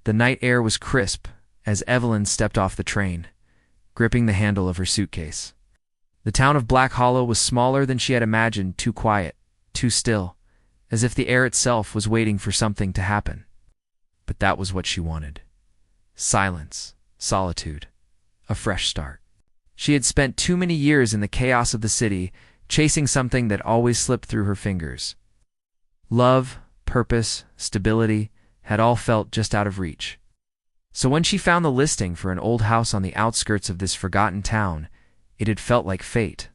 The night air was crisp as Evelyn stepped off the train, gripping the handle of her suitcase. The town of Black Hollow was smaller than she had imagined, too quiet, too still, as if the air itself was waiting for something to happen. But that was what she wanted. Silence, solitude, a fresh start. She had spent too many years in the chaos of the city, chasing something that always slipped through her fingers. Love, purpose, stability had all felt just out of reach. So when she found the listing for an old house on the outskirts of this forgotten town, it had felt like fate.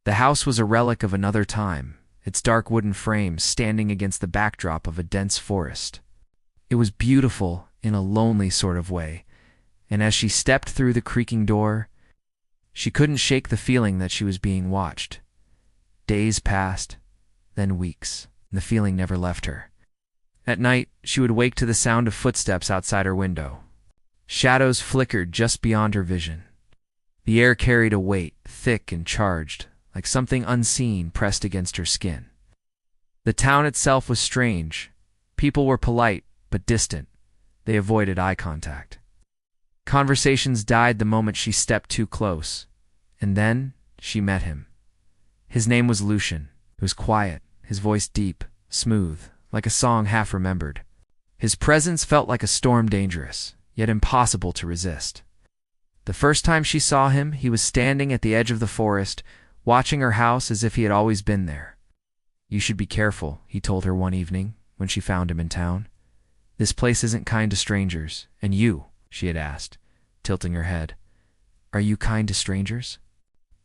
The house was a relic of another time, its dark wooden frame standing against the backdrop of a dense forest. It was beautiful in a lonely sort of way, and as she stepped through the creaking door, she couldn't shake the feeling that she was being watched. Days passed, then weeks, and the feeling never left her. At night, she would wake to the sound of footsteps outside her window. Shadows flickered just beyond her vision. The air carried a weight, thick and charged, like something unseen pressed against her skin. The town itself was strange. People were polite, but distant. They avoided eye contact. Conversations died the moment she stepped too close, and then she met him. His name was Lucian. He was quiet, his voice deep, smooth, like a song half remembered. His presence felt like a storm, dangerous, yet impossible to resist. The first time she saw him, he was standing at the edge of the forest, watching her house as if he had always been there. "You should be careful," he told her one evening when she found him in town. "This place isn't kind to strangers." "And you?" she had asked, tilting her head. "Are you kind to strangers?"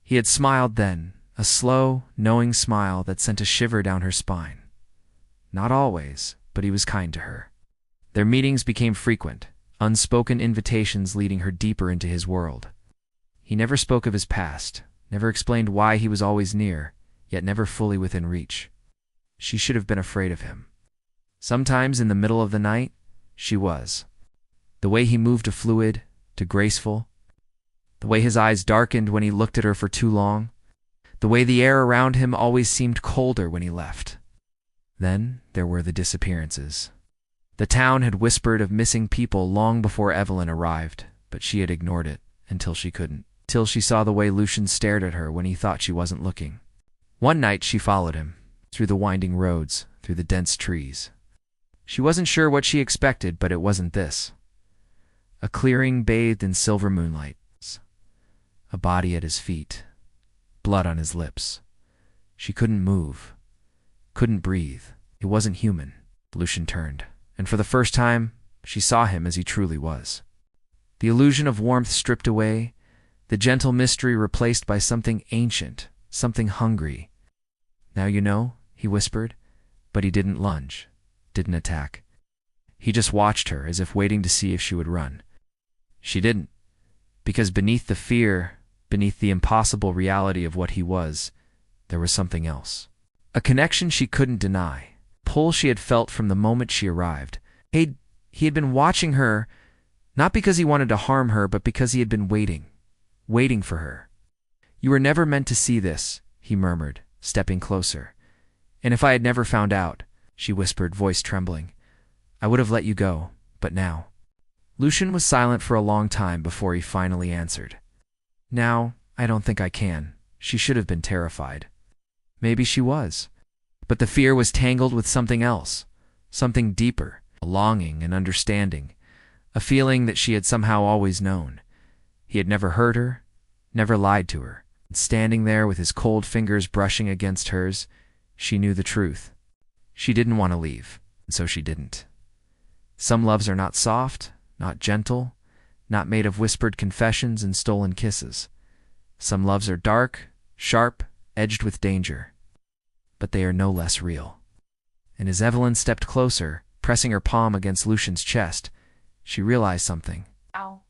He had smiled then, a slow, knowing smile that sent a shiver down her spine. Not always, but he was kind to her. Their meetings became frequent, unspoken invitations leading her deeper into his world. He never spoke of his past, never explained why he was always near, yet never fully within reach. She should have been afraid of him. Sometimes in the middle of the night, she was. The way he moved to fluid, to graceful. The way his eyes darkened when he looked at her for too long. The way the air around him always seemed colder when he left. Then there were the disappearances. The town had whispered of missing people long before Evelyn arrived, but she had ignored it until she couldn't, till she saw the way Lucian stared at her when he thought she wasn't looking. One night she followed him, through the winding roads, through the dense trees. She wasn't sure what she expected, but it wasn't this. A clearing bathed in silver moonlight. A body at his feet. Blood on his lips. She couldn't move. Couldn't breathe. It wasn't human. Lucian turned, and for the first time, she saw him as he truly was. The illusion of warmth stripped away, the gentle mystery replaced by something ancient, something hungry. "Now you know," he whispered, but he didn't lunge, didn't attack. He just watched her as if waiting to see if she would run. She didn't, because beneath the fear, beneath the impossible reality of what he was, there was something else. A connection she couldn't deny, pull she had felt from the moment she arrived. He had been watching her, not because he wanted to harm her, but because he had been waiting for her. "You were never meant to see this," he murmured, stepping closer. "And if I had never found out," she whispered, voice trembling, "I would have let you go, but now." Lucian was silent for a long time before he finally answered. "Now, I don't think I can." She should have been terrified. Maybe she was. But the fear was tangled with something else, something deeper, a longing, an understanding, a feeling that she had somehow always known. He had never hurt her, never lied to her. And standing there with his cold fingers brushing against hers, she knew the truth. She didn't want to leave, and so she didn't. Some loves are not soft, not gentle, not made of whispered confessions and stolen kisses. Some loves are dark, sharp, edged with danger. But they are no less real. And as Evelyn stepped closer, pressing her palm against Lucian's chest, she realized something. Ow.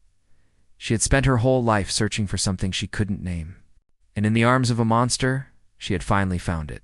She had spent her whole life searching for something she couldn't name. And in the arms of a monster, she had finally found it.